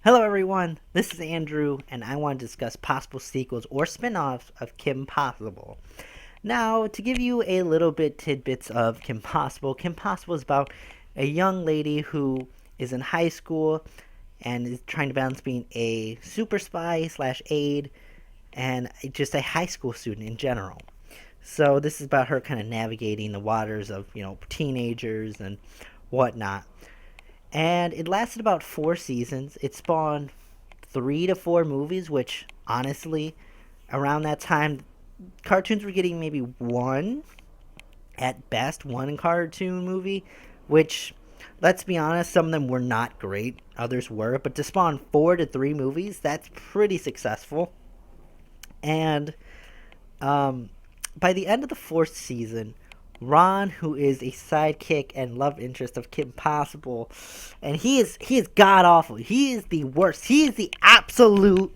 Hello, everyone. This is Andrew, and I want to discuss possible sequels or spin offs of Kim Possible. Now, to give you a little bit tidbits of Kim Possible is about a young lady who is in high school and is trying to balance being a super spy slash aide and just a high school student in general. So, this is about her kind of navigating the waters of, teenagers and whatnot. And it lasted about 4 seasons. It spawned 3 to 4 movies, which honestly, around that time, cartoons were getting maybe one at best, one cartoon movie, which, let's be honest, some of them were not great, others were, but to spawn 4 to 3 movies, that's pretty successful. And um, by the end of the fourth season, Ron, who is a sidekick and love interest of Kim Possible, and he is god awful. He is the worst. He is the absolute.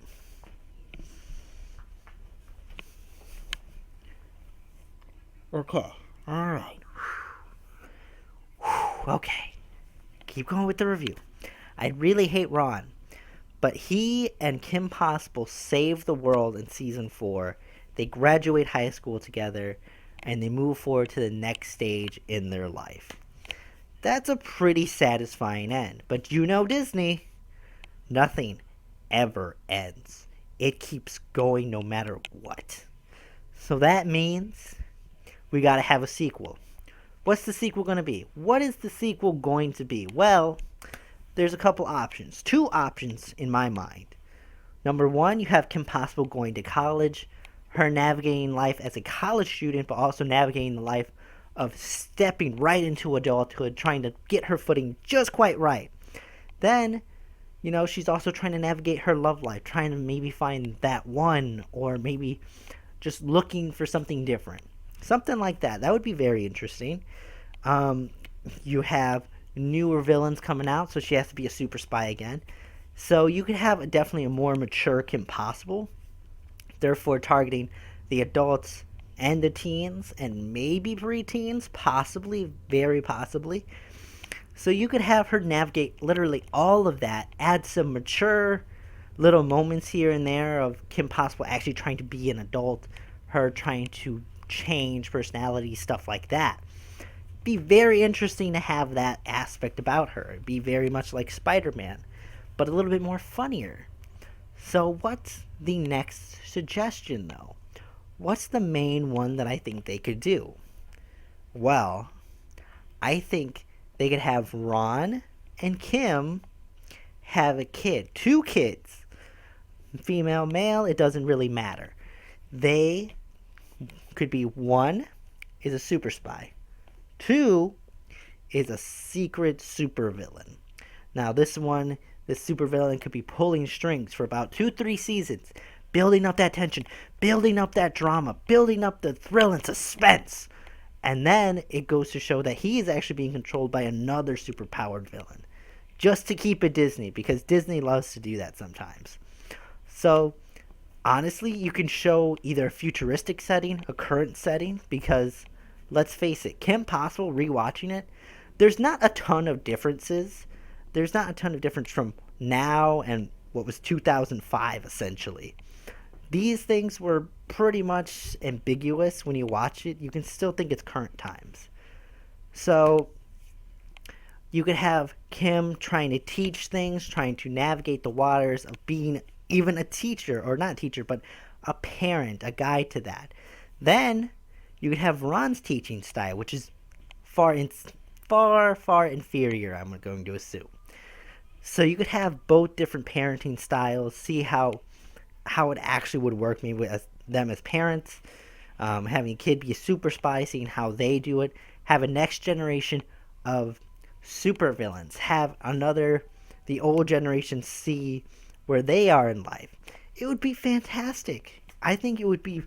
Okay, all right. Okay, keep going with the review. I really hate Ron, but he and Kim Possible save the world in season 4. They graduate high school together, and they move forward to the next stage in their life. That's a pretty satisfying end. But you know Disney, nothing ever ends. It keeps going no matter what. So that means we gotta have a sequel. What's the sequel gonna be? What is the sequel going to be? Well, there's a couple options. Two options in my mind. Number one, you have Kim Possible going to college, her navigating life as a college student, but also navigating the life of stepping right into adulthood, trying to get her footing just quite right. Then, she's also trying to navigate her love life, trying to maybe find that one, or maybe just looking for something different. Something like that. That would be very interesting. Um, you have newer villains coming out, so she has to be a super spy again. So you could have definitely a more mature Kim Possible, therefore targeting the adults and the teens and maybe preteens, possibly, very possibly. So you could have her navigate literally all of that, add some mature little moments here and there of Kim Possible actually trying to be an adult, her trying to change personality, stuff like that. Be very interesting to have that aspect about her. It'd be very much like Spider-Man, but a little bit more funnier. So what's the next suggestion though? What's the main one that I think they could do? Well, I think they could have Ron and Kim have a kid. Two kids. Female, male, it doesn't really matter. They could be one is a super spy. Two is a secret supervillain. Now this supervillain could be pulling strings for about 2-3 seasons, building up that tension, building up that drama, building up the thrill and suspense. And then it goes to show that he is actually being controlled by another superpowered villain. Just to keep it Disney, because Disney loves to do that sometimes. So, honestly, you can show either a futuristic setting, a current setting, because let's face it, Kim Possible, rewatching it, there's not a ton of differences. There's not a ton of difference from now and what was 2005, essentially. These things were pretty much ambiguous when you watch it. You can still think it's current times. So you could have Kim trying to teach things, trying to navigate the waters of being even a teacher, or not a teacher, but a parent, a guide to that. Then you could have Ron's teaching style, which is far inferior, I'm going to assume. So you could have both different parenting styles, see how it actually would work maybe as them as parents, having a kid be a super spy, seeing how they do it, have a next generation of super villains, have the old generation see where they are in life. It would be fantastic. I think it would be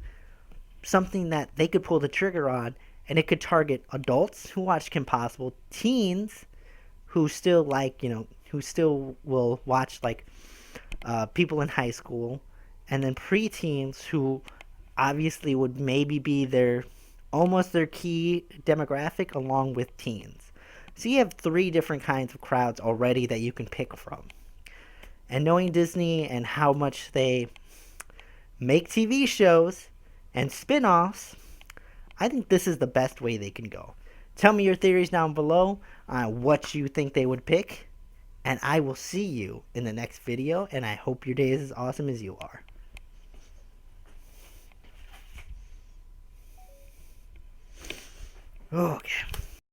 something that they could pull the trigger on, and it could target adults who watch Kim Possible, teens who still who still will watch people in high school, and then preteens who obviously would maybe be almost their key demographic along with teens. So you have 3 different kinds of crowds already that you can pick from. And knowing Disney and how much they make TV shows and spin-offs, I think this is the best way they can go. Tell me your theories down below on what you think they would pick, and I will see you in the next video, and I hope your day is as awesome as you are. Okay.